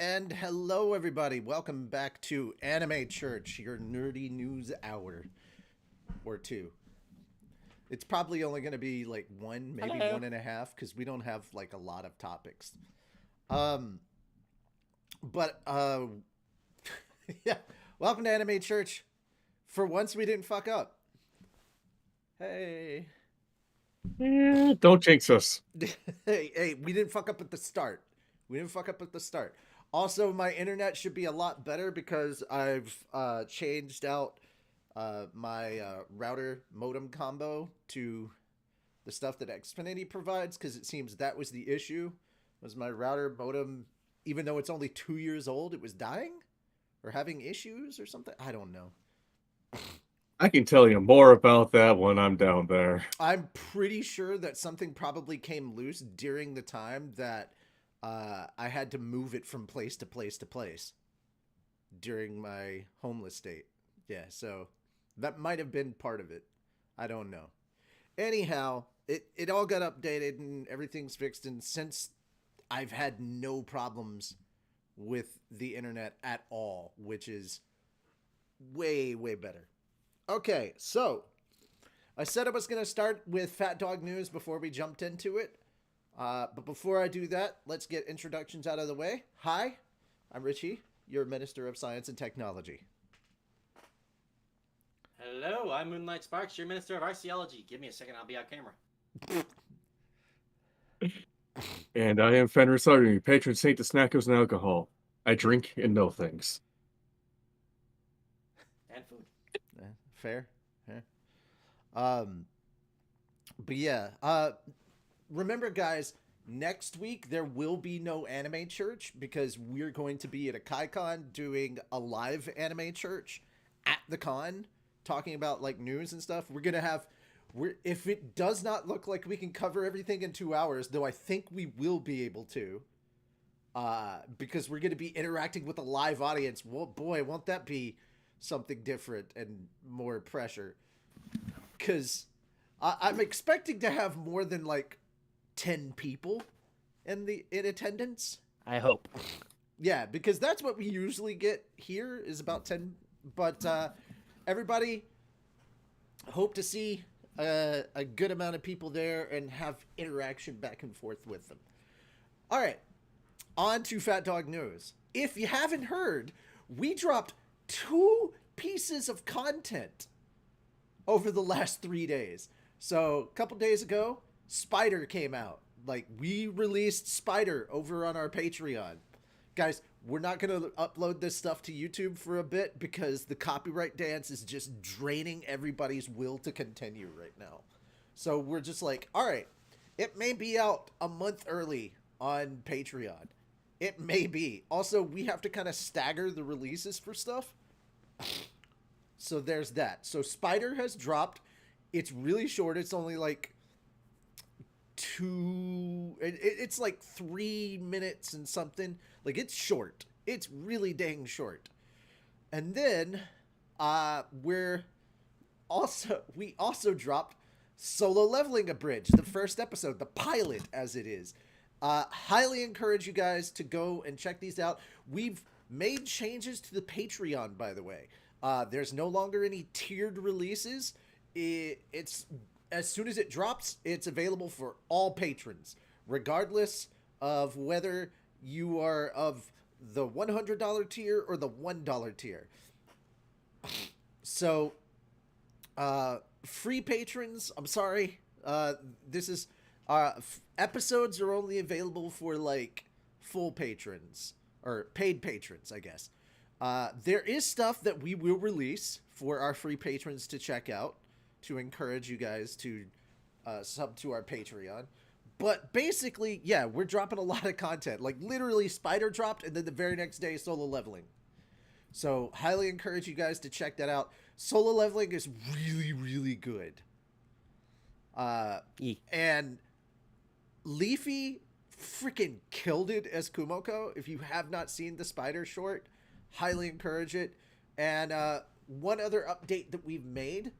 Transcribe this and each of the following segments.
And hello, everybody. Welcome back to Anime Church, your nerdy news hour or two. It's probably only going to be like one, maybe Hello. one and a half, because we don't have like a lot of topics. Um, but yeah. Welcome to Anime Church. For once, we didn't fuck up. Hey, Don't jinx us. hey, we didn't fuck up at the start. We didn't fuck up at the start. Also, my internet should be a lot better because I've changed out my router modem combo to the stuff that Xfinity provides because it seems that was the issue. Was my router modem, even though it's only 2 years old, it was dying or having issues or something? I don't know. I can tell you more about that when I'm down there. I'm pretty sure that something probably came loose during the time that I had to move it from place to place to place during my homeless state. Yeah, so that might have been part of it. I don't know. Anyhow, it all got updated and everything's fixed. And since I've had no problems with the internet at all, which is way, way better. Okay, so I said I was going to start with Fat Dog News before we jumped into it. But before I do that, let's get introductions out of the way. Hi, I'm Richie, your Minister of Science and Technology. Hello, I'm Moonlight Sparks, your Minister of Arceology. Give me a second, I'll be out camera. And I am Fenris Arden, patron saint of snackos and alcohol. I drink and know things. And food. Fair. Yeah. Um, but yeah, remember, guys, next week there will be no Anime Church because we're going to be at a KaiCon doing a live Anime Church at the con, talking about like news and stuff. We're gonna have, if it does not look like we can cover everything in 2 hours, though I think we will be able to, because we're gonna be interacting with a live audience. Well, boy, won't that be something different and more pressure? Because I'm expecting to have more than like 10 people in attendance. I hope. Yeah, because that's what we usually get here is about 10. But everybody hope to see a good amount of people there and have interaction back and forth with them. All right, on to Fat Dog News. If you haven't heard, we dropped 2 pieces of content over the last 3 days. So a couple days ago, Spider came out. Like, we released Spider over on our Patreon. Guys, we're not going to upload this stuff to YouTube for a bit because the copyright dance is just draining everybody's will to continue right now. So we're just like, all right, it may be out a month early on Patreon. It may be. Also, we have to kind of stagger the releases for stuff. So there's that. So Spider has dropped. It's really short. It's only like it's like 3 minutes and something. Like, it's short. It's really dang short. And then we also dropped Solo Leveling Abridged, the first episode, the pilot as it is. Highly encourage you guys to go and check these out. We've made changes to the Patreon, by the way. There's no longer any tiered releases. It's as soon as it drops, it's available for all patrons, regardless of whether you are of the $100 tier or the $1 tier. So, free patrons, I'm sorry. This is episodes are only available for like full patrons or paid patrons, I guess. There is stuff that we will release for our free patrons to check out to encourage you guys to sub to our Patreon. But basically, yeah, we're dropping a lot of content. Like, literally, Spider dropped, and then the very next day, Solo Leveling. So, highly encourage you guys to check that out. Solo Leveling is really, really good. And Leafy freaking killed it as Kumoko. If you have not seen the Spider short, highly encourage it. And one other update that we've made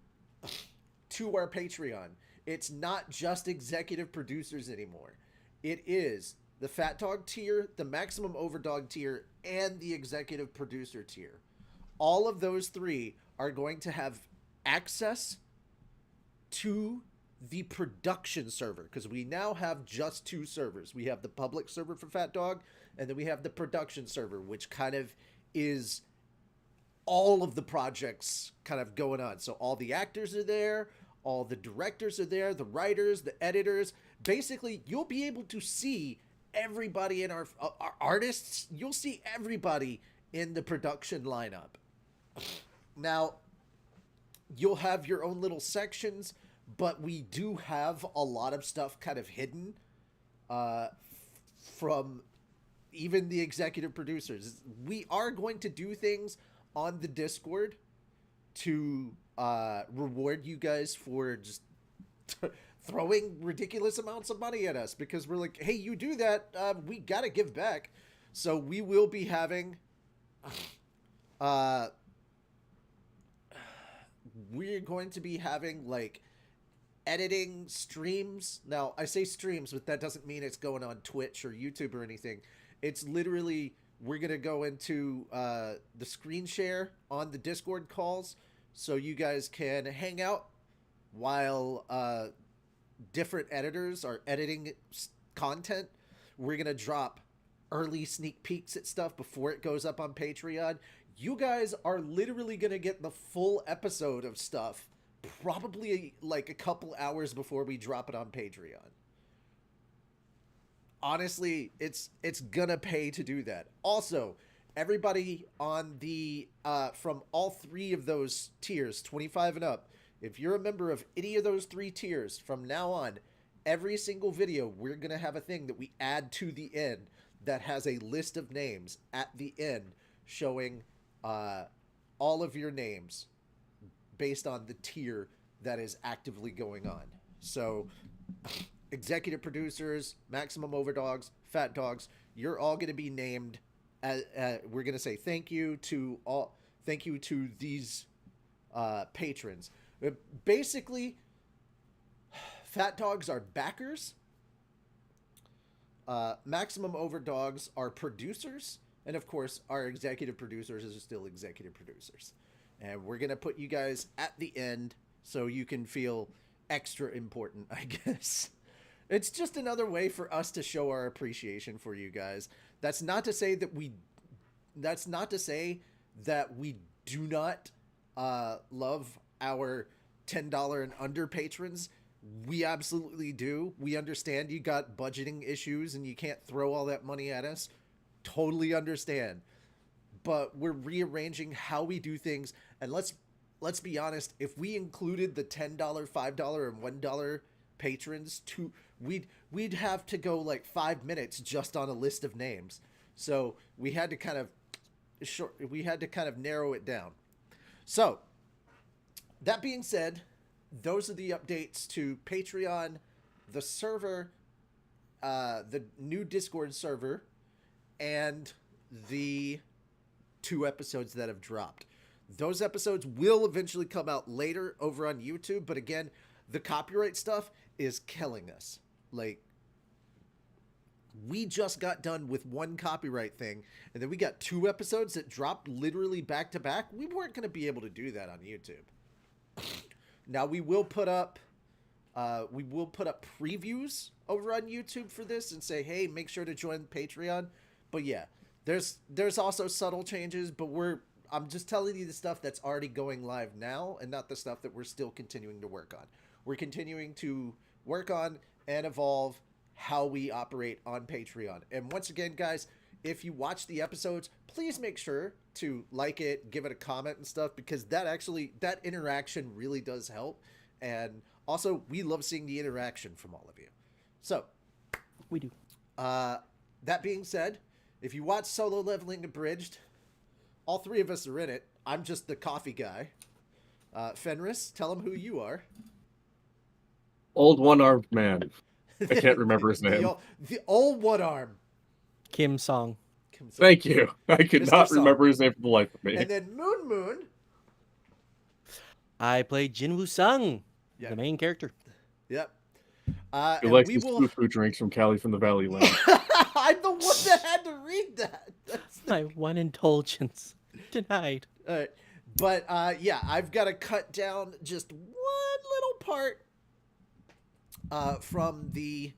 to our Patreon. It's not just executive producers anymore. It is the Fat Dog tier, the Maximum Overdog tier, and the Executive Producer tier. All of those three are going to have access to the production server, because we now have just two servers. We have the public server for Fat Dog, and then we have the production server, which kind of is all of the projects kind of going on. So all the actors are there, all the directors are there, the writers, the editors. Basically, you'll be able to see everybody in our artists. You'll see everybody in the production lineup. Now, you'll have your own little sections, but we do have a lot of stuff kind of hidden from even the executive producers. We are going to do things on the Discord to reward you guys for just throwing ridiculous amounts of money at us, because we're like, hey, you do that, we gotta give back. So we will be having we're going to be having like editing streams. Now I say streams, but that doesn't mean it's going on Twitch or YouTube or anything. It's literally, we're gonna go into the screen share on the Discord calls, so you guys can hang out while different editors are editing content. We're gonna drop early sneak peeks at stuff before it goes up on Patreon. You guys are literally gonna get the full episode of stuff probably like a couple hours before we drop it on Patreon. Honestly, it's gonna pay to do that. Also, everybody on the from all three of those tiers, 25 and up, if you're a member of any of those three tiers, from now on, every single video, we're gonna have a thing that we add to the end that has a list of names at the end showing all of your names based on the tier that is actively going on. So executive producers, Maximum Overdogs, Fat Dogs, you're all going to be named as, we're going to say thank you to these patrons. Basically, Fat Dogs are backers, Maximum Overdogs are producers, and of course our executive producers are still executive producers. And we're going to put you guys at the end so you can feel extra important, I guess. It's just another way for us to show our appreciation for you guys. That's not to say that we do not love our $10 and under patrons. We absolutely do. We understand you got budgeting issues and you can't throw all that money at us. Totally understand. But we're rearranging how we do things, and let's be honest, if we included the $10, $5, and $1 patrons, we'd have to go like 5 minutes just on a list of names. So we had to kind of narrow it down. So that being said, those are the updates to Patreon, the server, the new Discord server, and the 2 episodes that have dropped. Those episodes will eventually come out later over on YouTube, but again, the copyright stuff is killing us. Like, we just got done with one copyright thing, and then we got 2 episodes that dropped literally back to back. We weren't going to be able to do that on YouTube. Now we will put up previews over on YouTube for this and say, hey, make sure to join Patreon. But yeah, there's also subtle changes, but I'm just telling you the stuff that's already going live now and not the stuff that we're still continuing to work on. We're continuing to work on and evolve how we operate on Patreon. And once again, guys, if you watch the episodes, please make sure to like it, give it a comment and stuff, because that interaction really does help. And also, we love seeing the interaction from all of you. So, we do. That being said, if you watch Solo Leveling Abridged, all 3 of us are in it. I'm just the coffee guy. Fenris, tell him who you are. Old one-armed man. I can't remember his name. The old one arm. Kim Song. Thank you. I could Mr. not Song. remember his name for the life of me. And then Moon. I play Jinwoo Sung, Yeah. the main character. Yep. You And like we these will. foo-foo drinks from Cali from the Valley Land. I'm the one that had to read that. That's the... My one indulgence denied. All right. But yeah, I've got to cut down just one little part from the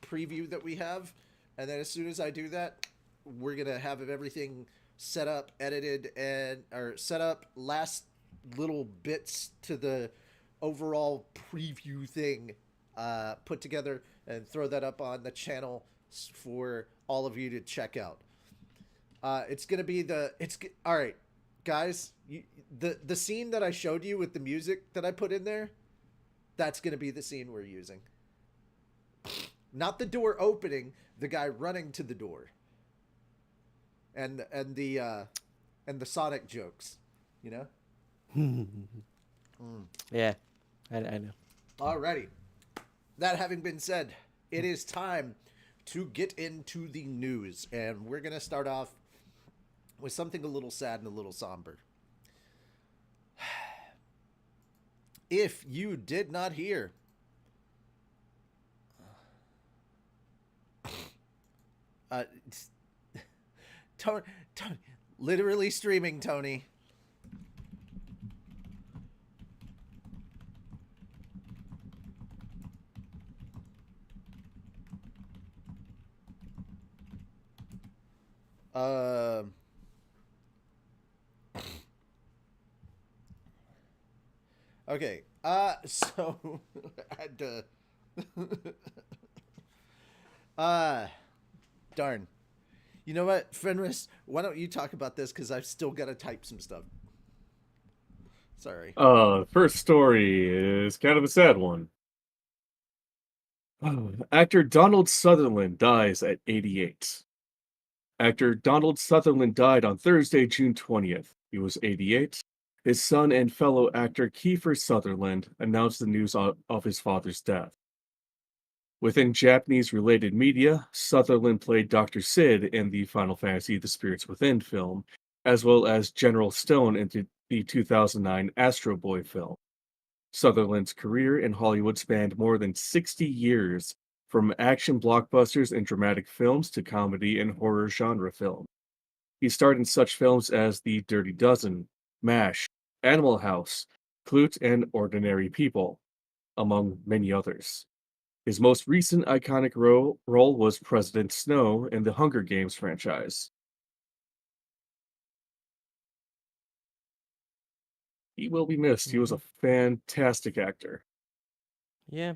preview that we have, and then as soon as I do that, we're gonna have everything set up, edited, and or set up last little bits to the overall preview thing put together and throw that up on the channel for all of you to check out. It's gonna be all right, guys. The scene that I showed you with the music that I put in there, that's gonna be the scene we're using. Not the door opening, the guy running to the door, and the Sonic jokes, you know. Yeah, I know. Alrighty. That having been said, it is time to get into the news, and we're gonna start off with something a little sad and a little somber. If you did not hear, Tony, literally streaming, Tony. Okay. So I had to. Darn. You know what, Fenris? Why don't you talk about this? Because I've still got to type some stuff. Sorry. First story is kind of a sad one. Actor Donald Sutherland dies at 88. Actor Donald Sutherland died on Thursday, June 20th. He was 88. His son and fellow actor Kiefer Sutherland announced the news of his father's death. Within Japanese-related media, Sutherland played Dr. Sid in the Final Fantasy The Spirits Within film, as well as General Stone in the 2009 Astro Boy film. Sutherland's career in Hollywood spanned more than 60 years, from action blockbusters and dramatic films to comedy and horror genre film. He starred in such films as The Dirty Dozen, MASH, Animal House, Clute, and Ordinary People, among many others. His most recent iconic role was President Snow in the Hunger Games franchise. He will be missed. He was a fantastic actor. Yeah,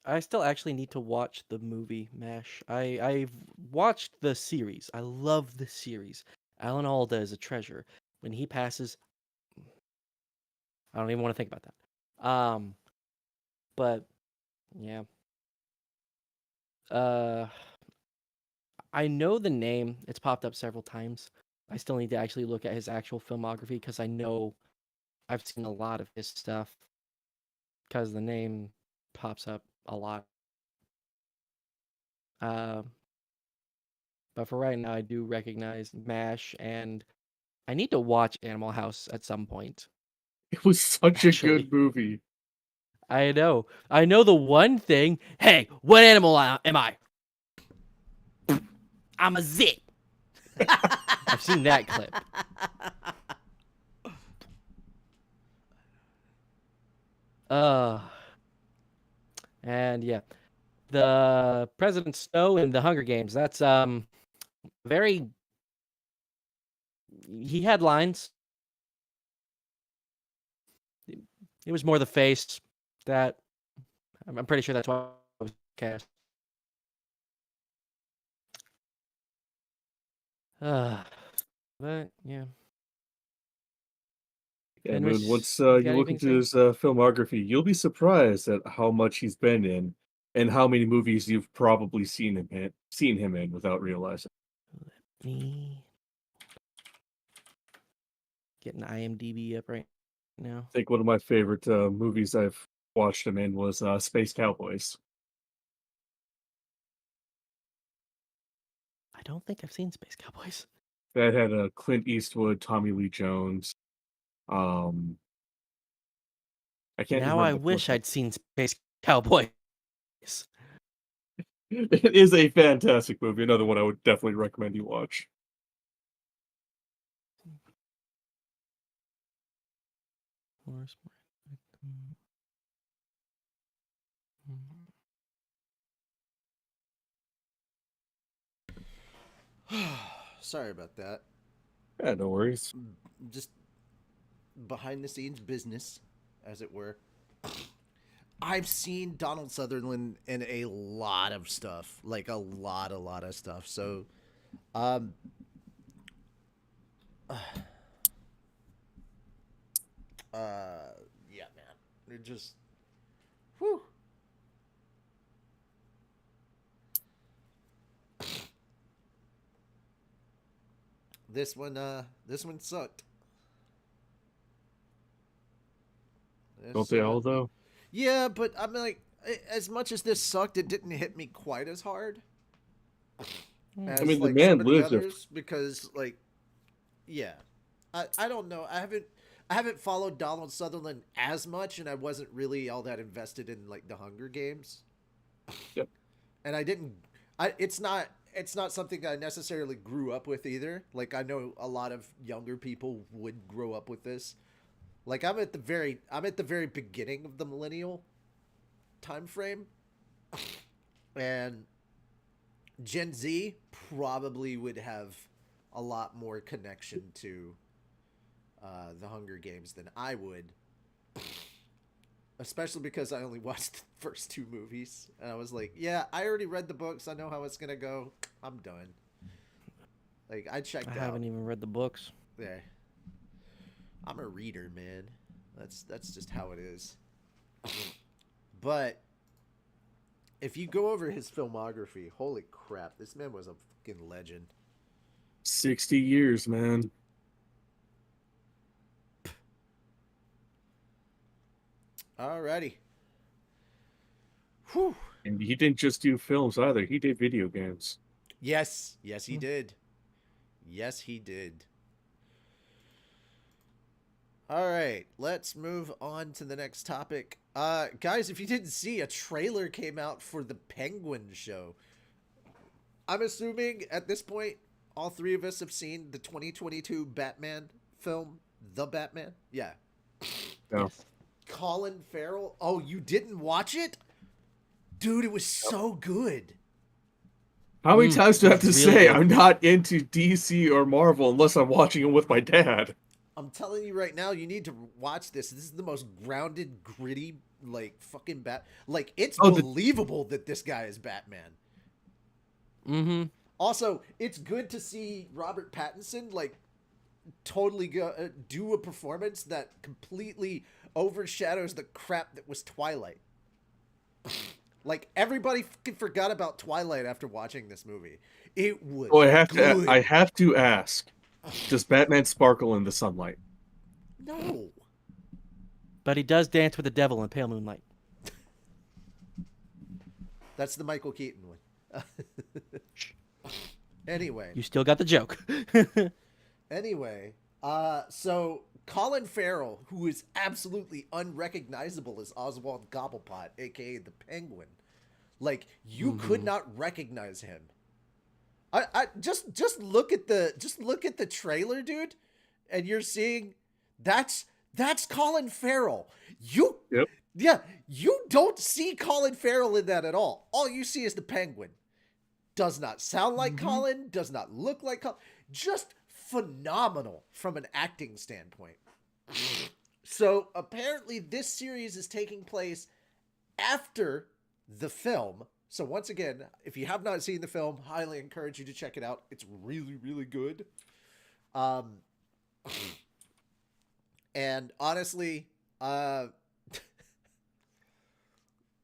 I still actually need to watch the movie MASH. I've watched the series. I love the series. Alan Alda is a treasure. When he passes, I don't even want to think about that. But yeah. I know the name. It's popped up several times. I still need to actually look at his actual filmography because I know I've seen a lot of his stuff because the name pops up a lot. But for right now, I do recognize MASH, and I need to watch Animal House at some point. It was such a Actually. good movie. I know. I know the one thing. Hey, what animal am I? I'm a zit. I've seen that clip. And yeah, the President Snow in the Hunger Games. That's very. He had lines. It was more the face that I'm pretty sure that's why I was cast. But yeah. Yeah, Fenris, Moon, once you you got look anything into to his filmography, you'll be surprised at how much he's been in and how many movies you've probably seen him in without realizing. say? Getting IMDb up right now. I think one of my favorite movies I've watched him in was Space Cowboys. I don't think I've seen Space Cowboys. That had Clint Eastwood, Tommy Lee Jones, um, I can't Now remember I the wish full I'd seen Space Cowboy. It is a fantastic movie. Another one I would definitely recommend you watch. Sorry about that. Yeah, no worries. Just behind the scenes business, as it were. I've seen Donald Sutherland in a lot of stuff, like a lot of stuff. So, um, yeah, man, it just, whew. This one sucked. Don't This, they all though? yeah, but I'm like, as much as this sucked, it didn't hit me quite as hard I as mean, the like some man of the lived a others because, like, yeah, I don't know. I haven't followed Donald Sutherland as much, and I wasn't really all that invested in like the Hunger Games. Yep. And I didn't. It's not something I necessarily grew up with either. Like I know a lot of younger people would grow up with this. Like I'm at the very beginning of the millennial time frame, and Gen Z probably would have a lot more connection to the Hunger Games than I would, especially because I only watched the first two movies, and I was like, yeah, I already read the books. I know how it's gonna go. I'm done. Like I checked I out. haven't even read the books. Yeah, I'm a reader, man. That's just how it is. But if you go over his filmography, holy crap, this man was a fucking legend. 60 years, man. Alrighty. Whew. And he didn't just do films either. He did video games. Yes, he did. Yes, he did. All right, let's move on to the next topic. Guys, if you didn't see, a trailer came out for the Penguin show. I'm assuming at this point, all three of us have seen the 2022 Batman film, The Batman. Yeah. No. Yes. Colin Farrell. Oh, you didn't watch it? Dude, it was so good. How many times do I have to really say good. I'm not into DC or Marvel unless I'm watching it with my dad? I'm telling you right now, you need to watch this. This is the most grounded, gritty, like fucking like it's believable that this guy is Batman. Mm-hmm. Also, it's good to see Robert Pattinson like totally do a performance that completely overshadows the crap that was Twilight. Like everybody fucking forgot about Twilight after watching this movie. It was good. I have to ask, does Batman sparkle in the sunlight? No. But he does dance with the devil in Pale Moonlight. That's the Michael Keaton one. Anyway. You still got the joke. Anyway, so Colin Farrell, who is absolutely unrecognizable as Oswald Cobblepot, aka the Penguin, like you could not recognize him. I just look at the trailer, dude, and you're seeing that's Colin Farrell. Yeah, you don't see Colin Farrell in that at all. All you see is the Penguin. Does not sound like Colin, does not look like Colin. Just phenomenal from an acting standpoint. So apparently this series is taking place after the film. So once again, if you have not seen the film, highly encourage you to check it out. It's really, really good. And honestly,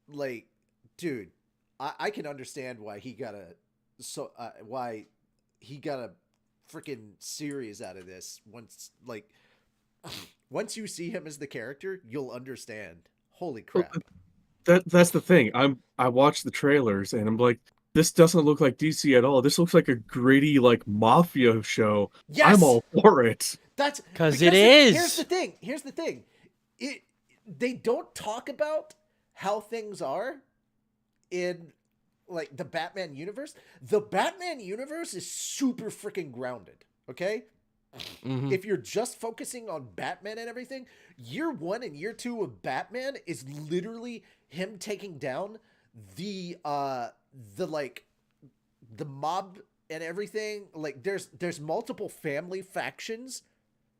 like, dude, I can understand why he got a freaking series out of this. Once you see him as the character, you'll understand. Holy crap. That's the thing. I watched the trailers and I'm like, this doesn't look like DC at all. This looks like a gritty like mafia show. Yes! I'm all for it. That's because it is. Here's the thing. they don't talk about how things are in like the Batman universe. The Batman universe is super freaking grounded. Okay. Mhm. If you're just focusing on Batman and everything, year 1 and year 2 of Batman is literally him taking down the like the mob and everything. Like there's multiple family factions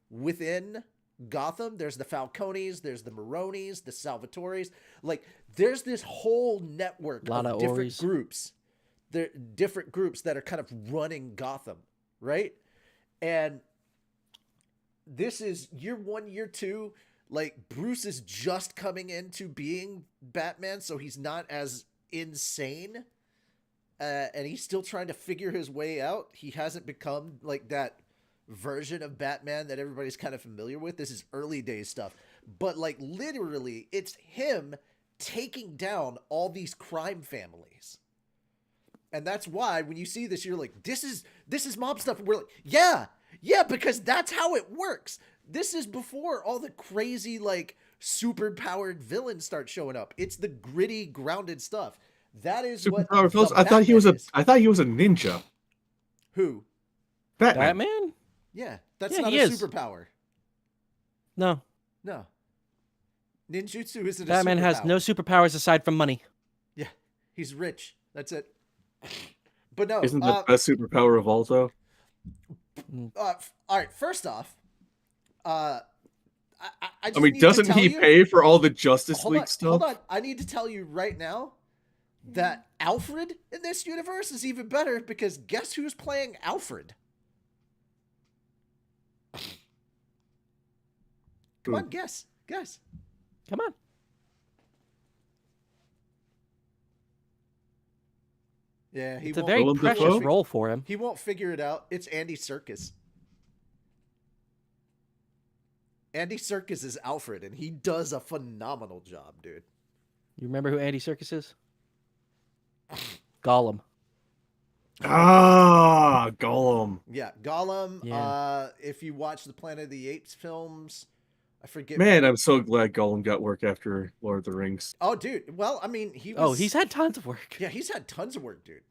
within Gotham. There's the Falcones, there's the Maronis, the Salvatores. Like there's this whole network Lot of of different Oris. groups. There different groups that are kind of running Gotham, right? And this is year 1, year 2. Like Bruce is just coming into being Batman, so he's not as insane, and he's still trying to figure his way out. He hasn't become like that version of Batman that everybody's kind of familiar with. This is early days stuff, but like literally, it's him taking down all these crime families. And that's why when you see this, you're like, this is mob stuff. And we're like, yeah, because that's how it works. This is before all the crazy, like, super powered villains start showing up. It's the gritty, grounded stuff. That is what Superpower villains. the I thought he was Batman is. I thought he was a ninja. Who? Batman. Batman? Yeah, that's Yeah, not he a is. superpower. No. No. Ninjutsu isn't Batman a superpower. has no superpowers aside from money. Yeah, he's rich. That's it. But no. Isn't the best superpower of all though? All right, first off, I just I mean, need to doesn't tell he you- pay for all the Justice Hold League on, stuff? hold on. I need to tell you right now that Alfred in this universe is even better because guess who's playing Alfred? Come Who? on, guess. Come on. Yeah, he It's a won't. very Willem precious Dafoe? role for him. He won't figure it out. It's Andy Serkis. Andy Serkis is Alfred, and he does a phenomenal job, dude. You remember who Andy Serkis is? Gollum. Ah, Gollum. Yeah, Gollum. Yeah. If you watch the Planet of the Apes films, I forget. Man, I'm so glad Gollum got work after Lord of the Rings. Oh, dude. Well, I mean, he was. Oh, he's had tons of work. Yeah, he's had tons of work, dude.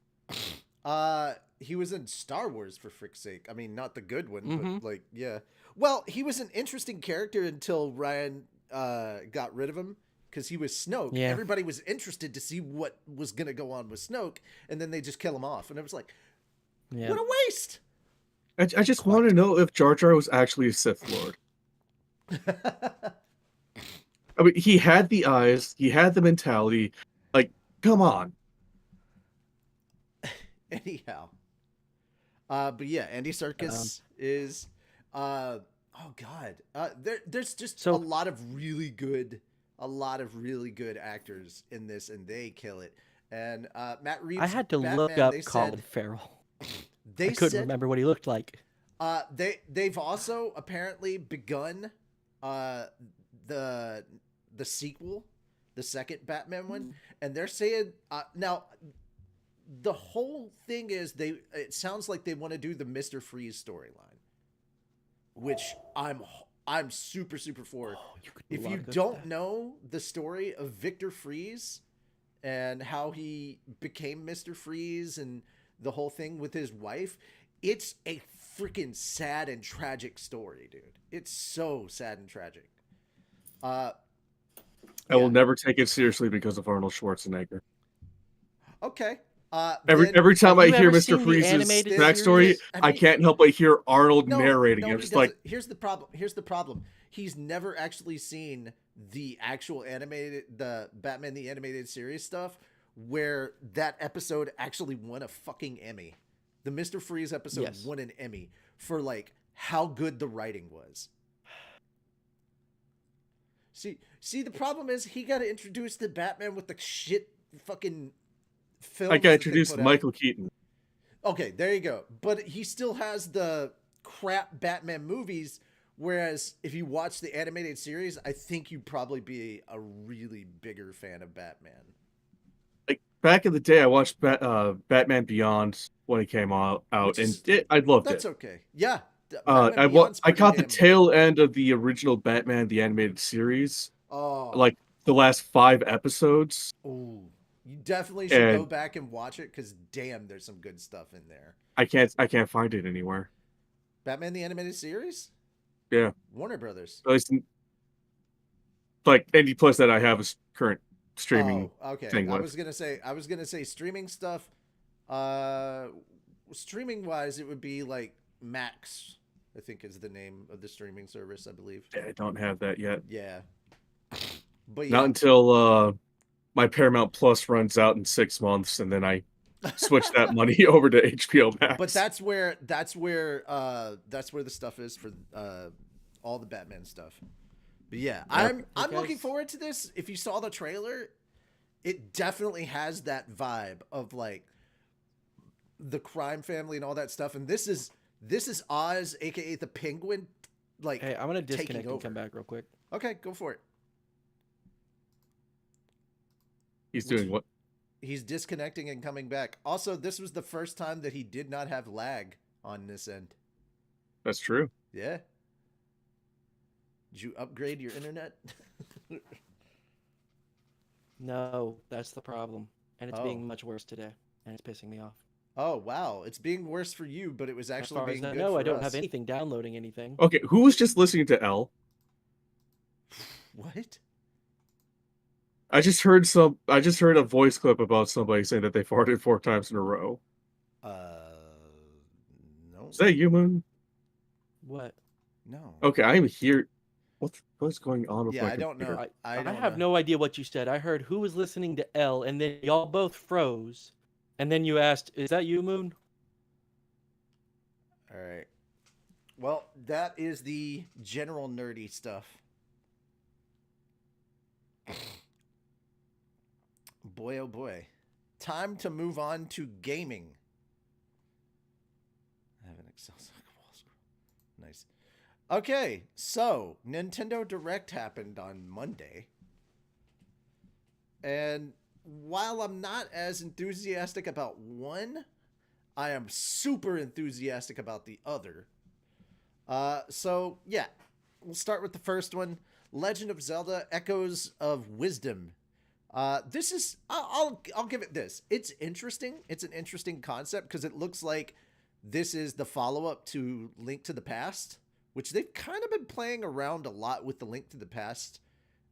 He was in Star Wars for frick's sake. I mean, not the good one, Mhm. but like, yeah. Well, he was an interesting character until Ryan got rid of him because he was Snoke. Yeah. Everybody was interested to see what was gonna go on with Snoke, and then they just kill him off, and it was like, Yeah. what a waste. I just want to know if Jar Jar was actually a Sith Lord. I mean, he had the eyes, he had the mentality. Like, come on. Anyhow, but yeah, Andy Serkis is oh god, there's just So- a lot of really good actors in this, and they kill it. And Matt Reeves, I had to Batman, look up they Colin said, Farrell. they I couldn't said, remember what he looked like. they've also apparently begun the sequel, the second Batman one, and they're saying now the whole thing is it sounds like they want to do the Mr. Freeze storyline, which I'm super for. If you don't know the story of Victor Freeze and how he became Mr. Freeze and the whole thing with his wife, it's a freaking sad and tragic story, dude. It's so sad and tragic. I will never take it seriously because of Arnold Schwarzenegger. Okay. Every time I you hear ever Mr. seen the Freeze's animated backstory, series? I can't help but hear Arnold narrating. I'm he just like, doesn't. Here's the problem. He's never actually seen the actual the Batman the Animated Series stuff, where that episode actually won a fucking Emmy. The Mr. Freeze episode Yes. won an Emmy for like how good the writing was. See, the problem is he got to introduce the Batman with the shit fucking film. I got introduced to Michael Keaton. Okay, there you go. But he still has the crap Batman movies, whereas if you watch the animated series, I think you'd probably be a really bigger fan of Batman. Like back in the day, I watched Batman Beyond when it came out, Which is- and I loved That's it. okay. Yeah. I Batman Beyond's I pretty caught the damn good. tail end of the original Batman the Animated Series Oh, like the last 5 episodes, ooh. You definitely should go and back and watch it because damn, there's some good stuff in there. I can't find it anywhere. Batman the Animated Series? Yeah, Warner Brothers. at least like any plus that I have is current streaming Oh, okay. thing with. I was gonna say streaming stuff. Streaming wise, it would be like Max. I think is the name of the streaming service. I believe. I don't have that yet. Yeah. But Not yeah. until my Paramount Plus runs out in 6 months, and then I switch that money over to HBO Max. But that's where the stuff is for all the Batman stuff. But yeah, I'm looking forward to this. If you saw the trailer, it definitely has that vibe of like the crime family and all that stuff. And this is Oz, aka the Penguin. Like, Hey, I'm gonna disconnect taking and over. come back real quick. Okay, go for it. He's doing what? He's disconnecting and coming back. Also, this was the first time that he did not have lag on this end. That's true. Yeah. Did you upgrade your internet? No, that's the problem, and it's Oh. being much worse today, and it's pissing me off. Oh wow, it's being worse for you, but it was As actually far being as I good know, for I don't us. have anything downloading anything. Okay, who was just listening to L? What? I just heard a voice clip about somebody saying that they farted 4 times in a row. No. Is that you, Moon? What? No. Okay, I'm here. What's going on with Yeah, my I don't computer? know. I don't have know. no idea what you said. I heard who was listening to L, and then y'all both froze, and then you asked, "Is that you, Moon?" All right. Well, that is the general nerdy stuff. Boy, oh boy. Time to move on to gaming. I have an Excel wall scroll. Nice. Okay, so Nintendo Direct happened on Monday. And while I'm not as enthusiastic about one, I am super enthusiastic about the other. So yeah, we'll start with the first one. Legend of Zelda: Echoes of Wisdom. This is I'll give it this. It's interesting. It's an interesting concept because it looks like this is the follow-up to Link to the Past, which they've kind of been playing around a lot with the Link to the Past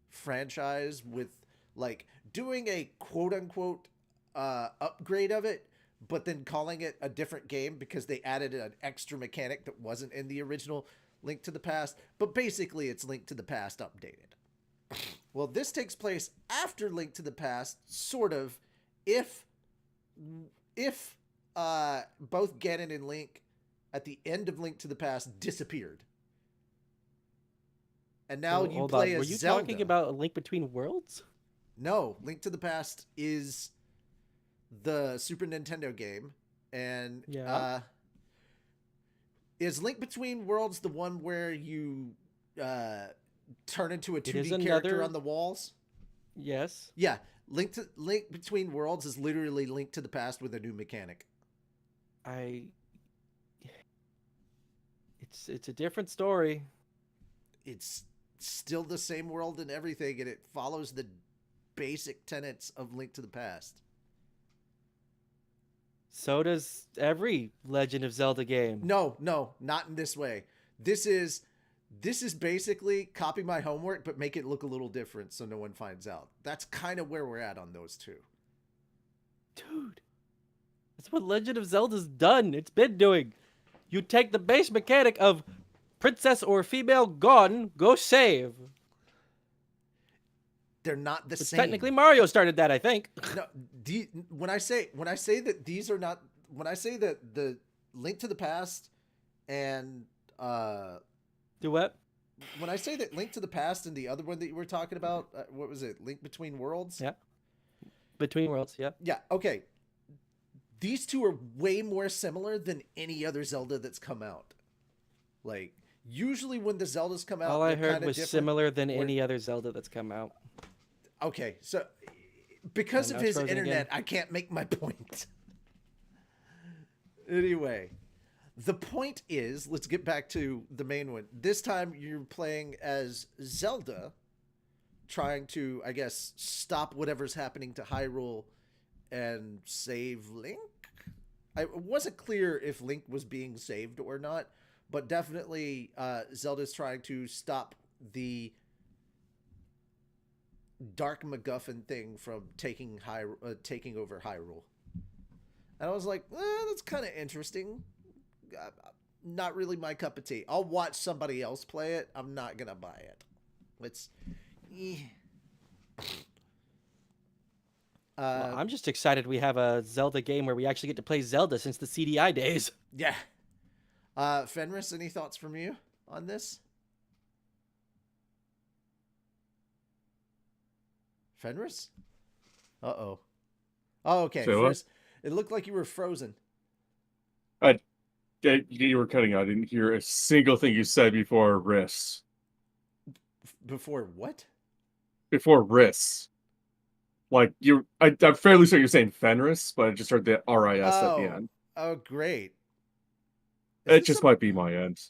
franchise, with like doing a quote-unquote upgrade of it, but then calling it a different game because they added an extra mechanic that wasn't in the original Link to the Past. But basically, it's Link to the Past updated. Well, this takes place after Link to the Past, sort of, if both Ganon and Link at the end of Link to the Past disappeared. And now you Hold play on. as Were you Zelda. talking about A Link Between Worlds? No, Link to the Past is the Super Nintendo game. And Yeah. is Link Between Worlds the one where you turn into a 2D is character another- on the walls? Yes. Yeah, Link Between Worlds is literally Link to the Past with a new mechanic. It's a different story. It's still the same world and everything, and it follows the basic tenets of Link to the Past. So does every Legend of Zelda game. No, not in this way. This is basically copy my homework, but make it look a little different so no one finds out. That's kind of where we're at on those two. Dude, that's what Legend of Zelda's done. It's been doing. You take the base mechanic of princess or female gone, go save. They're not the But same. technically, Mario started that, I think. No, when I say that these are not, when I say that the Link to the Past and Do what? when I say that Link to the Past and the other one that you were talking about, what was it? Link Between Worlds? Yeah. Between Worlds, yeah. Yeah, okay. These two are way more similar than any other Zelda that's come out. Like, usually when the Zeldas come out, All I they're heard kinda was different. similar than or- any other Zelda that's come out. Okay, so because And of now it's his frozen internet, again. I can't make my point. Anyway, the point is, let's get back to the main one. This time you're playing as Zelda, trying to, I guess, stop whatever's happening to Hyrule and save Link. It wasn't clear if Link was being saved or not, but definitely Zelda's trying to stop the Dark MacGuffin thing from taking over Hyrule. And I was like, that's kind of interesting. Not really my cup of tea. I'll watch somebody else play it. I'm not gonna buy it. It's. Well, I'm just excited we have a Zelda game where we actually get to play Zelda since the CDI days. Yeah. Fenris, any thoughts from you on this? Fenris? Uh-oh. Oh, okay. Say what? First, it looked like you were frozen. You were cutting out. I didn't hear a single thing you said before Riss. Before what? Before Riss. Like, I'm fairly sure you're saying Fenris, but I just heard the RIS at the end. Oh, great. It just might be my end.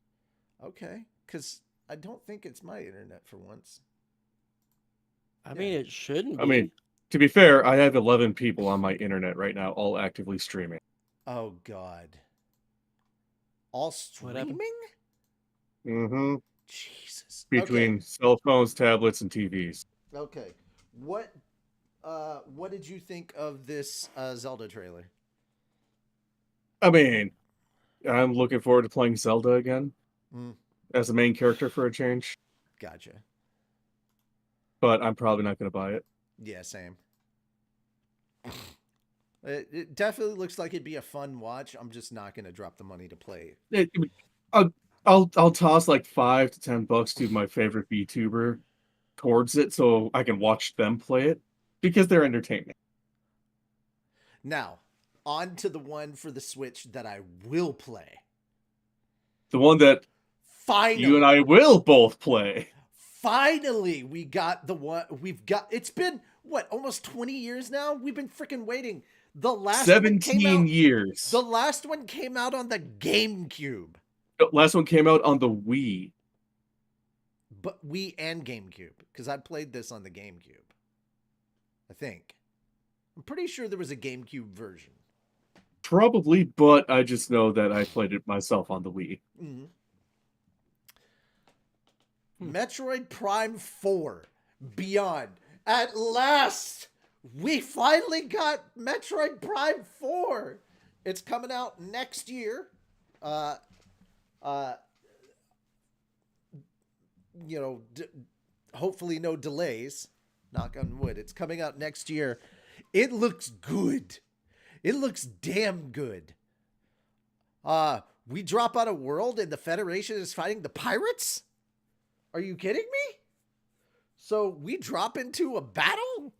Okay, because I don't think it's my internet for once. I mean, it shouldn't be. I mean, to be fair, I have 11 people on my internet right now, all actively streaming. Oh, God. All streaming? Mm-hmm. Jesus. Between cell phones, tablets, and TVs. Okay. What did you think of this Zelda trailer? I mean, I'm looking forward to playing Zelda again as the main character for a change. Gotcha. But I'm probably not going to buy it. Yeah, same. It definitely looks like it'd be a fun watch. I'm just not going to drop the money to play. I'll toss like $5 to $10 to my favorite VTuber towards it so I can watch them play it because they're entertaining. Now, on to the one for the Switch that I will play. The one that finally you and I will both play. Finally, we got the one we've got. It's been what, almost 20 years now? We've been freaking waiting. The last 17 years. The last one came out on the GameCube. The last one came out on the Wii. But Wii and GameCube, because I played this on the GameCube. I think. I'm pretty sure there was a GameCube version. Probably, but I just know that I played it myself on the Wii. Mm-hmm. Metroid Prime 4 Beyond. At last, we finally got Metroid Prime 4. It's coming out next year. Hopefully no delays. Knock on wood. It's coming out next year. It looks good. It looks damn good. We drop out a world and the Federation is fighting the pirates? Are you kidding me? So we drop into a battle?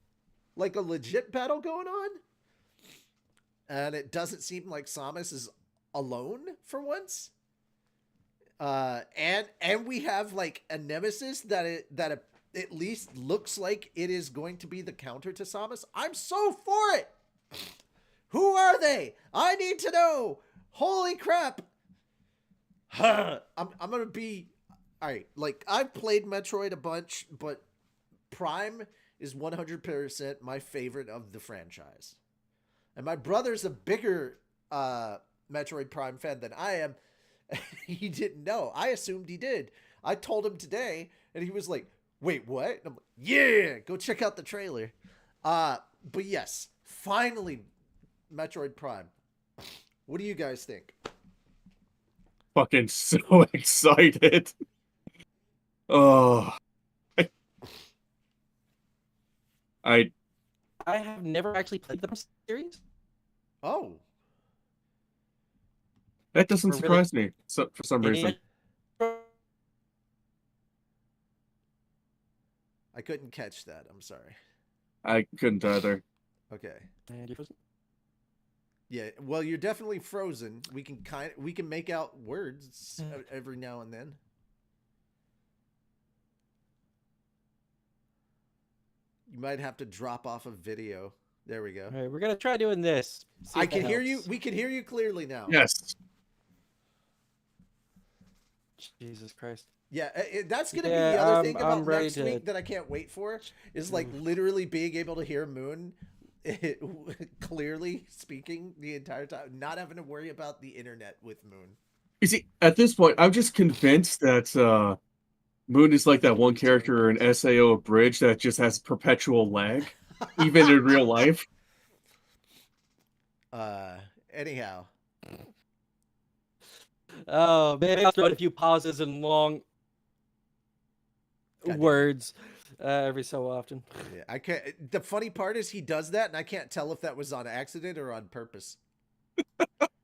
Like a legit battle going on? And it doesn't seem like Samus is alone for once. And we have like a nemesis that at least looks like it is going to be the counter to Samus. I'm so for it. Who are they? I need to know. Holy crap. I'm going to be... All right, like, I've played Metroid a bunch, but Prime is 100% my favorite of the franchise. And my brother's a bigger Metroid Prime fan than I am. He didn't know. I assumed he did. I told him today, and he was like, wait, what? And I'm like, yeah, go check out the trailer. But yes, finally, Metroid Prime. What do you guys think? Fucking so excited. Oh. I have never actually played the series. Oh. That doesn't surprise me for some reason. I couldn't catch that. I'm sorry. I couldn't either. Okay. And you're frozen? Yeah, well, you're definitely frozen. We can make out words every now and then. You might have to drop off a video. There we go. All right, we're gonna try doing this. I can hear you. We can hear you clearly now. Yes. Jesus Christ. Yeah, that's gonna be the Yeah, other thing I'm about ready next to. week that I can't wait for is like literally being able to hear Moon clearly speaking the entire time, not having to worry about the internet with Moon. You see, at this point, I'm just convinced that Moon is like that one character in SAO Bridge that just has perpetual lag, even in real life. Uh, anyhow, Oh, maybe I'll throw in a few pauses and long God damn it. words every so often. Yeah, I can't. The funny part is he does that, and I can't tell if that was on accident or on purpose.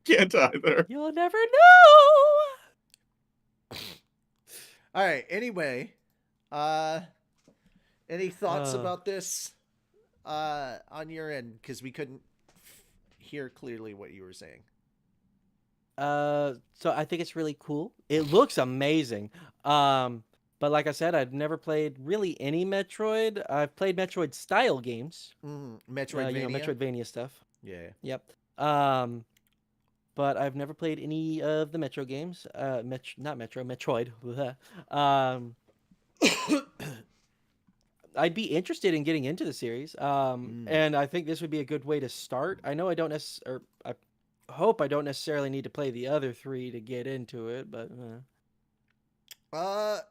Can't either. You'll never know. All right. Anyway, uh, any thoughts Uh, about this on your end? Because we couldn't hear clearly what you were saying. so I think it's really cool. It looks amazing. But like I said, I've never played really any Metroid. I've played Metroid style games. Metroidvania. Metroidvania stuff. Yeah. Yep. But I've never played any of the Metro games. Not Metro, Metroid. um, I'd be interested in getting into the series. And I think this would be a good way to start. I know I don't necessarily, I hope I don't necessarily need to play the other three to get into it, but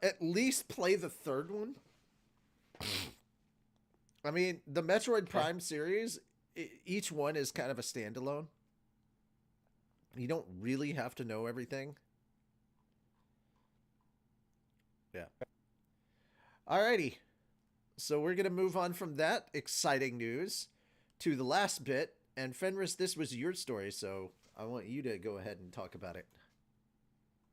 At least play the third one. I mean, the Metroid Prime series, each one is kind of a standalone. You don't really have to know everything. Yeah. Alrighty. So we're going to move on from that exciting news to the last bit. And Fenris, this was your story, so I want you to go ahead and talk about it.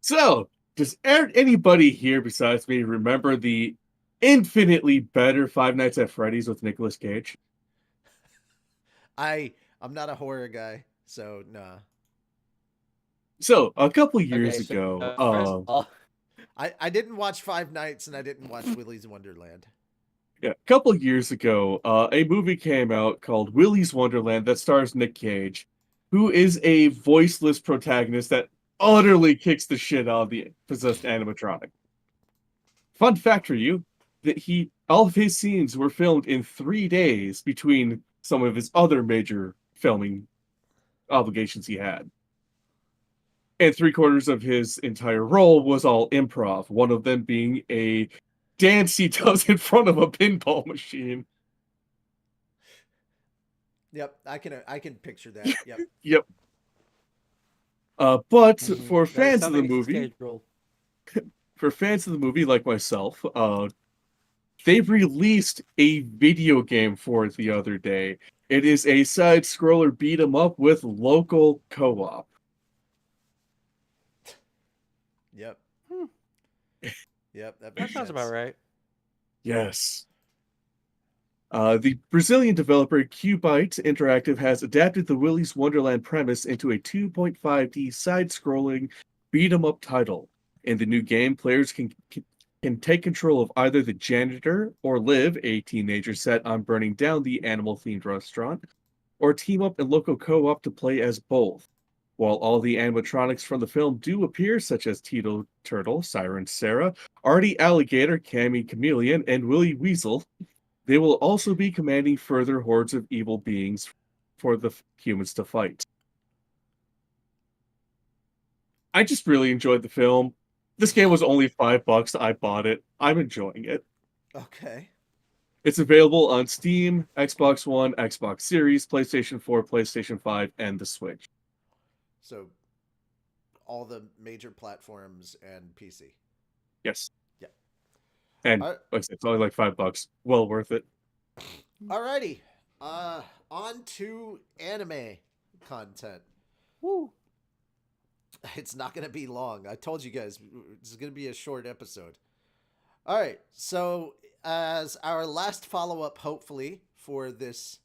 So, does anybody here besides me remember the infinitely better Five Nights at Freddy's with Nicolas Cage? I'm not a horror guy, so nah. So, a couple years okay. So, ago, first of all, I didn't watch Five Nights and I didn't watch Willy's Wonderland. yeah, a couple years ago, a movie came out called Willy's Wonderland that stars Nick Cage, who is a voiceless protagonist that utterly kicks the shit out of the possessed animatronic. Fun fact for you, that all of his scenes were filmed in 3 days between some of his other major filming obligations he had. And 3/4 of his entire role was all improv, one of them being a dance he does in front of a pinball machine. Yep, I can picture that. Yep. Yep. But for that fans of sounds the like a movie, stage role. like myself, they released a video game for it the other day. It is a side-scroller beat 'em up with local co-op. Yep. Yep, that That makes sounds sense. about right. Yes. The Brazilian developer Qbyte Interactive has adapted the Willy's Wonderland premise into a 2.5D side-scrolling beat-em-up title. In the new game, players can take control of either the janitor or Liv, a teenager set on burning down the animal-themed restaurant, or team up in local co-op to play as both. While all the animatronics from the film do appear, such as Tito Turtle, Siren Sarah, Artie Alligator, Cammy Chameleon, and Willy Weasel, they will also be commanding further hordes of evil beings for the humans to fight. I just really enjoyed the film. This game was only $5. I bought it. I'm enjoying it. Okay. It's available on Steam, Xbox One, Xbox Series, PlayStation 4, PlayStation 5, and the Switch. So all the major platforms and PC. Yes. Yeah. And All right. like I said, it's only like $5. Well worth it. Alrighty. On to anime content. Woo. It's not going to be long. I told you guys it's going to be a short episode. All right. So, as our last follow-up, hopefully, for this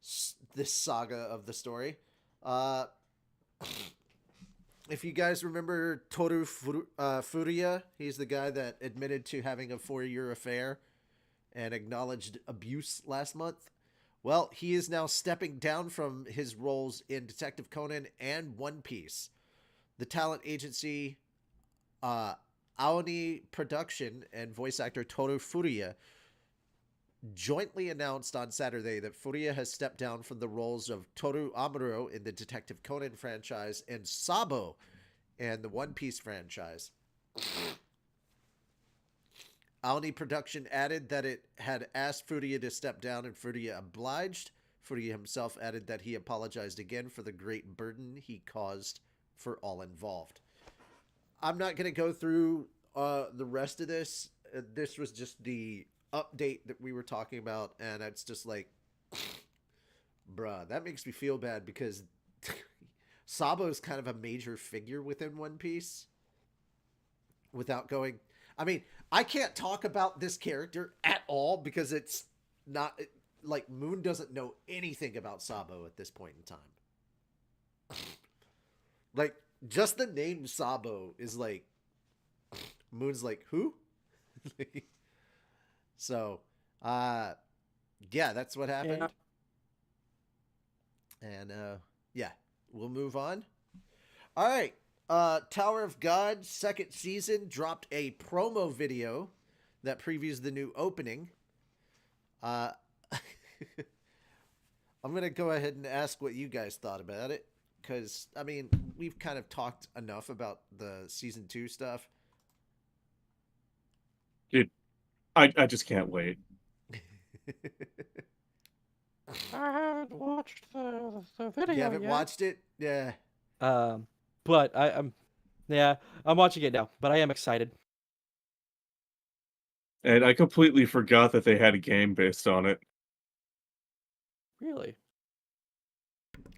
saga of the story, if you guys remember Toru Furuya, he's the guy that admitted to having a 4-year affair and acknowledged abuse last month. Well, he is now stepping down from his roles in Detective Conan and One Piece. The talent agency Aoni Production and voice actor Toru Furuya jointly announced on Saturday that Furuya has stepped down from the roles of Toru Amuro in the Detective Conan franchise and Sabo and the One Piece franchise. Aoni Production added that it had asked Furuya to step down, and Furuya obliged. Furuya himself added that he apologized again for the great burden he caused for all involved. I'm not going to go through the rest of this. This was just the update that we were talking about, and it's just like, bruh, that makes me feel bad because Sabo is kind of a major figure within One Piece. Without going, I mean, I can't talk about this character at all because it's not like Moon doesn't know anything about Sabo at this point in time. Like, just the name Sabo is like, Moon's like, who? So, yeah, that's what happened. Yeah. And, yeah, we'll move on. All right. Tower of God second season dropped a promo video that previews the new opening. I'm going to go ahead and ask what you guys thought about it. Because, I mean, we've kind of talked enough about the season 2 stuff. Dude, I just can't wait. I haven't watched the video You haven't yet. watched it? Yeah. But I'm watching it now. But I am excited. And I completely forgot that they had a game based on it. Really?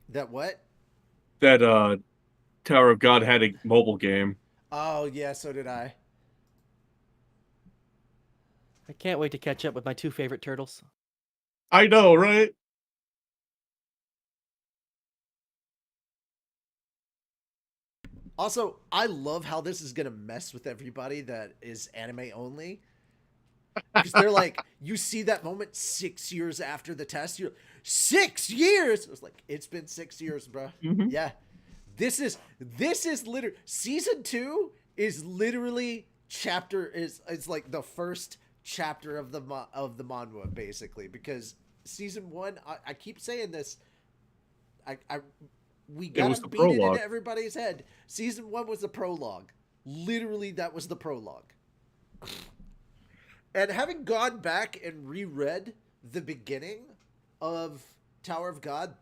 That what? That Tower of God had a mobile game. Oh, yeah, so did I. I can't wait to catch up with my 2 favorite turtles. I know, right? Also, I love how this is going to mess with everybody that is anime only. Because they're like, you see that moment 6 years after the test, you're 6 years. It was like, it's been 6 years, bro. Mhm. Yeah, this is literally season 2 is literally it's like the first chapter of the manhwa basically, because season 1, I keep saying this, we It was gotta the beat it prologue. into everybody's head. Season 1 was the prologue. Literally, that was the prologue. And having gone back and reread the beginning of Tower of God,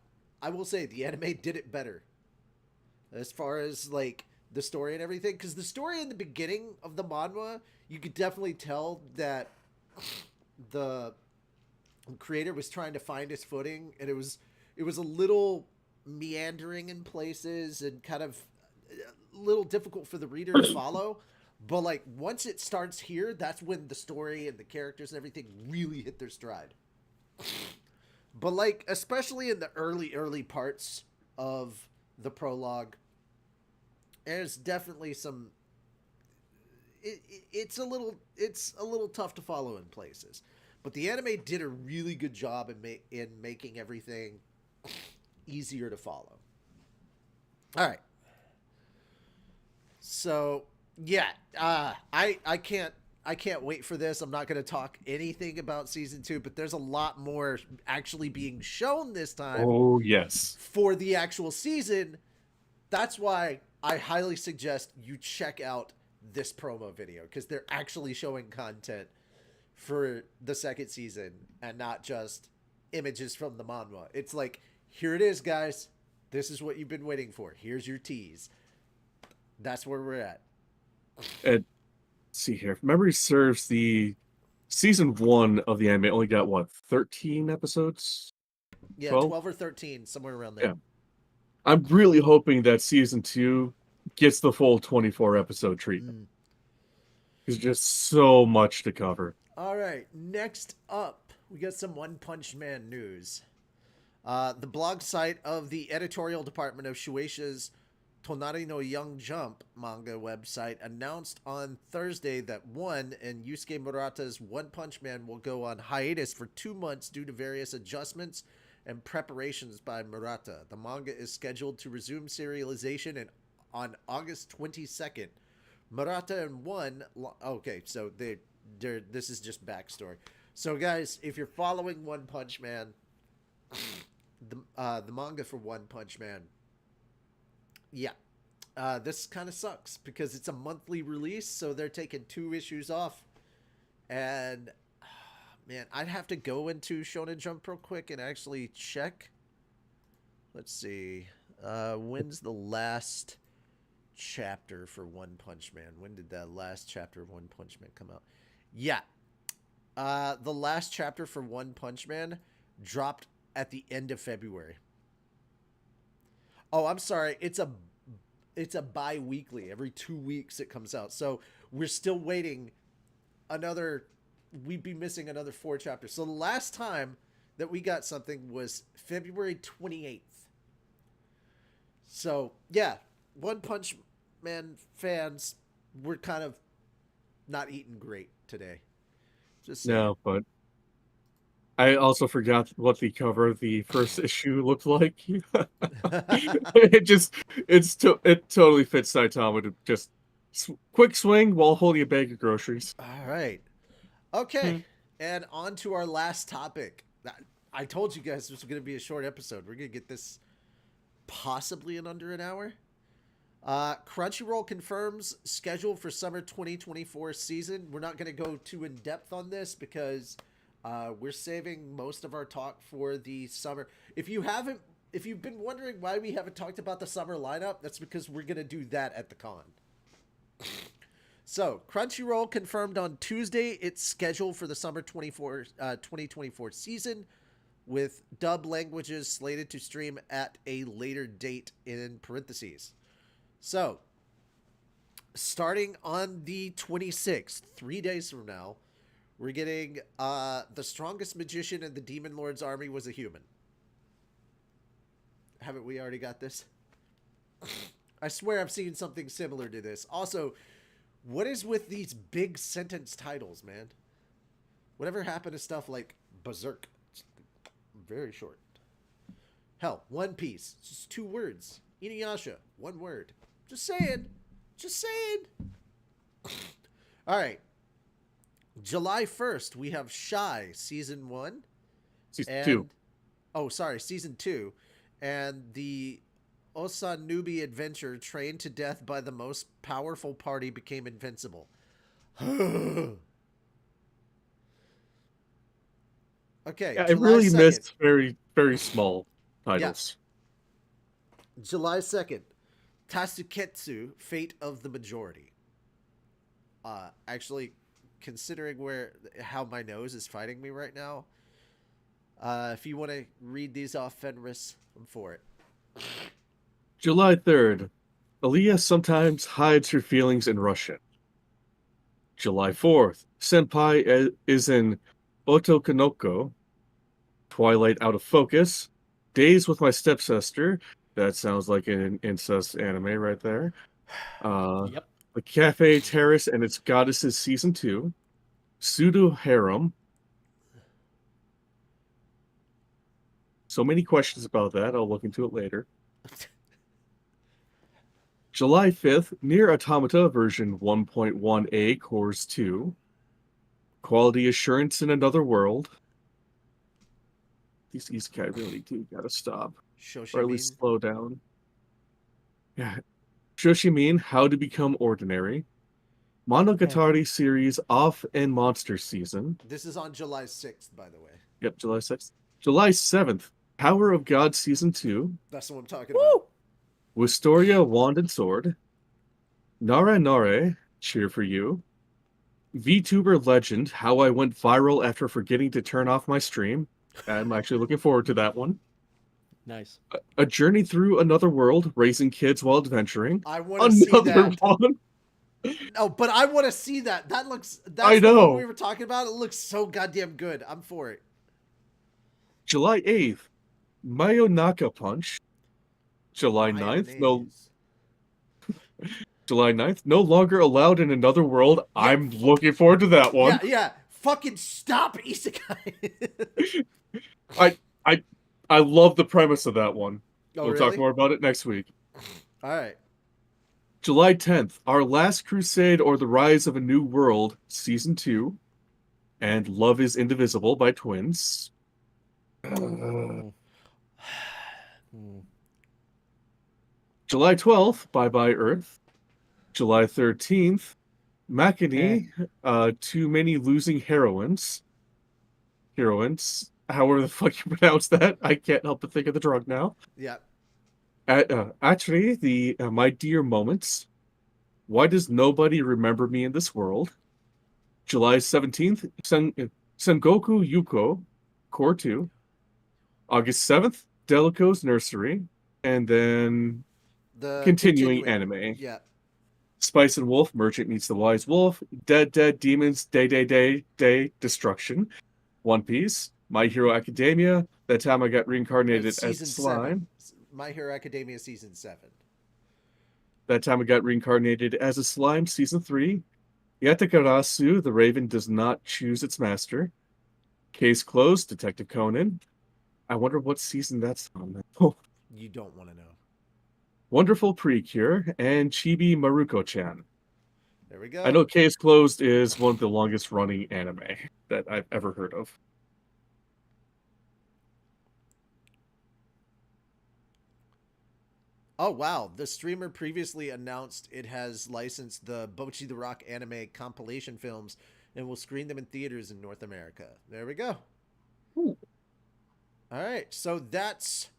I will say the anime did it better. As far as, like, the story and everything. Because the story in the beginning of the manhwa, you could definitely tell that the creator was trying to find his footing. And it was a little meandering in places and kind of a little difficult for the reader to follow. But, like, once it starts here, that's when the story and the characters and everything really hit their stride. But, like, especially in the early parts of the prologue, there's definitely some... It's a little tough to follow in places. But the anime did a really good job in making everything easier to follow. All right. So... yeah, I can't wait for this. I'm not going to talk anything about season 2, but there's a lot more actually being shown this time. Oh, yes. For the actual season. That's why I highly suggest you check out this promo video, because they're actually showing content for the second season and not just images from the manhwa. It's like, here it is, guys. This is what you've been waiting for. Here's your tease. That's where we're at. And see here, if memory serves, the season 1 of the anime only got what, 13 episodes? Yeah, 12? 12 or 13, somewhere around there. Yeah. I'm really hoping that season 2 gets the full 24 episode treatment. There's just so much to cover. All right, next up, we got some One Punch Man news. The blog site of the editorial department of Shueisha's Tonari no Young Jump manga website announced on Thursday that One and Yusuke Murata's One Punch Man will go on hiatus for 2 months due to various adjustments and preparations by Murata. The manga is scheduled to resume serialization on August 22nd. Murata and one. Okay, so they're. This is just backstory. So guys, if you're following One Punch Man, the manga for One Punch Man, yeah, this kind of sucks because it's a monthly release, so they're taking 2 issues off, and man, I'd have to go into Shonen Jump real quick and actually check. Let's see. When's the last chapter for One Punch Man? When did that last chapter of One Punch Man come out? Yeah. The last chapter for One Punch Man dropped at the end of February. Oh, I'm sorry. It's a bi-weekly. Every 2 weeks it comes out. So we're still waiting we'd be missing another 4 chapters. So the last time that we got something was February 28th. So, yeah, One Punch Man fans, we're kind of not eating great today. Just saying. No, but I also forgot what the cover of the first issue looked like. It totally fits Saitama to just quick swing while holding a bag of groceries. All right. Okay. And on to our last topic. I told you guys this was going to be a short episode. We're going to get this possibly in under an hour. Crunchyroll confirms schedule for summer 2024 season. We're not going to go too in depth on this because we're saving most of our talk for the summer. If you've been wondering why we haven't talked about the summer lineup, that's because we're going to do that at the con. So, Crunchyroll confirmed on Tuesday its schedule for the summer 2024 season, with dub languages slated to stream at a later date in parentheses. So, starting on the 26th, 3 days from now, we're getting The Strongest Magician in the Demon Lord's Army Was a Human. Haven't we already got this? I swear I've seen something similar to this. Also, what is with these big sentence titles, man? Whatever happened to stuff like Berserk? Very short. Hell, One Piece. Just 2 words. Inuyasha. 1 word. Just saying. Just saying. All right. July 1st, we have Shy Season 1. Season 2. Oh, sorry. Season 2. And the Osanubi adventure, trained to death by the most powerful party, became invincible. Okay. Yeah, I really missed very, very small titles. Yeah. July 2nd, Tasuketsu, Fate of the Majority. Actually, considering how my nose is fighting me right now, if you want to read these off, Fenris, I'm for it. July 3rd, Aaliyah sometimes hides her feelings in Russian. July 4th, Senpai is in Otokonoko. Twilight Out of Focus. Days with My Stepsister. That sounds like an incest anime right there. Yep. The Cafe Terrace and Its Goddesses Season 2. Pseudo Harem. So many questions about that. I'll look into it later. July 5th, Nier Automata version 1.1a Cores 2. Quality Assurance in Another World. These isekai really do gotta stop. Or at least slow down. Yeah. Shoshimin, How to Become Ordinary. Monogatari series Off and Monster Season. This is on July 6th, by the way. Yep, July 6th. July 7th, Power of God Season 2. That's what I'm talking about. Wistoria, Wand and Sword. Nare Nare, Cheer for You. VTuber Legend, How I Went Viral After Forgetting to Turn Off My Stream. I'm actually looking forward to that one. Nice. A Journey Through Another World, Raising Kids While Adventuring. I want to see that. One. No, but I want to see that. That's I know. the one we were talking about. It looks so goddamn good. I'm for it. July 8th, Mayonaka Punch. July 9th, July 9th, No Longer Allowed in Another World. Yeah. I'm looking forward to that one. Yeah. Fucking stop, isekai. I love the premise of that one. Oh, we'll talk more about it next week. All right. July 10th, Our Last Crusade or the Rise of a New World, Season 2, and Love is Indivisible by Twins. Mm. July 12th, Bye Bye Earth. July 13th, Makini, Too Many Losing Heroines. However the fuck you pronounce that. I can't help but think of the drug now. Yeah. Actually, the My Dear Moments. Why Does Nobody Remember Me in This World? July 17th, Sengoku Yuko, Core 2. August 7th, Delico's Nursery. And then The continuing anime. Yeah. Spice and Wolf, Merchant Meets the Wise Wolf. Dead Demons, Day, Destruction. One Piece. My Hero Academia. That time I got reincarnated as Season slime. 7. My Hero Academia Season 7. That time I got reincarnated as a slime, Season 3. Yatakarasu, The Raven Does Not Choose Its Master. Case Closed, Detective Conan. I wonder what season that's on. You don't want to know. Wonderful Precure, and Chibi Maruko-chan. There we go. I know Case Closed is one of the longest running anime that I've ever heard of. Oh, wow. The streamer previously announced it has licensed the Bocchi the Rock anime compilation films and will screen them in theaters in North America. There we go. Ooh. All right. So that's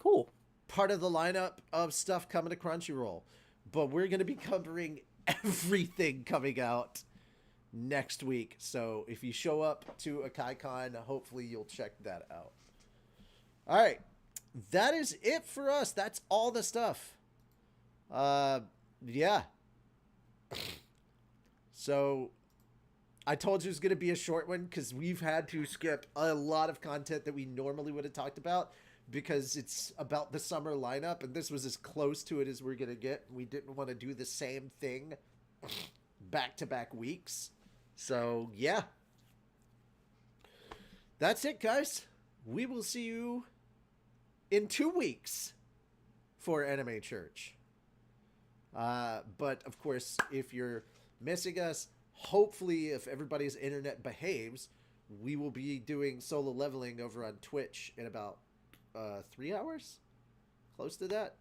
Cool. part of the lineup of stuff coming to Crunchyroll. But we're going to be covering everything coming out next week. So if you show up to a KaiCon, hopefully you'll check that out. All right. That is it for us. That's all the stuff. Yeah. So I told you it was going to be a short one because we've had to skip a lot of content that we normally would have talked about because it's about the summer lineup, and this was as close to it as we're going to get. We didn't want to do the same thing back-to-back weeks. So, yeah. That's it, guys. We will see you in 2 weeks for Anime Church. But, of course, if you're missing us, hopefully if everybody's internet behaves, we will be doing solo leveling over on Twitch in about 3 hours? Close to that.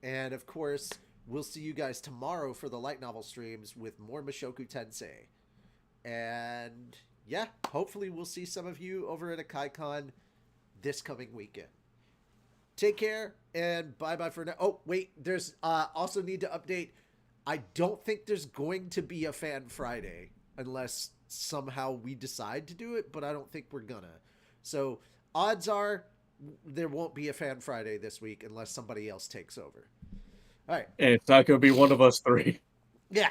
And, of course, we'll see you guys tomorrow for the light novel streams with more Mushoku Tensei. And, yeah, hopefully we'll see some of you over at a KaiCon this coming weekend. Take care and bye-bye for now. Oh, wait, there's also need to update. I don't think there's going to be a Fan Friday unless somehow we decide to do it, but I don't think we're gonna. So odds are there won't be a Fan Friday this week unless somebody else takes over. All right. And it's not going to be one of us three. Yeah.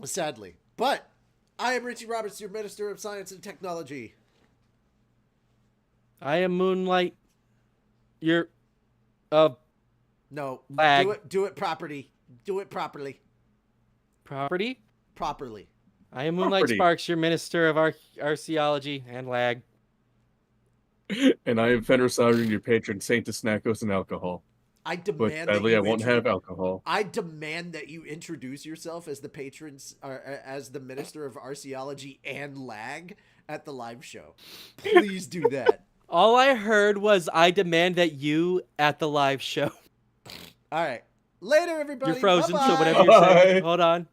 Sadly. But I am Richie Roberts, your Minister of Science and Technology. I am Moonlight. You're No. Lag. Do it properly. Do it properly. Property. Properly. I am Moonlight Property. Sparks, your Minister of Arceology and Lag. And I am Fenrir Sauron, your patron saint to snackos and alcohol. I But demand sadly, that I you won't have alcohol. I demand that you introduce yourself as the patrons or as the Minister of Arceology and Lag at the live show. Please do that. All I heard was I demand that you at the live show. All right. Later, everybody. You're frozen, so Bye-bye. whatever you're saying. Bye. Hold on.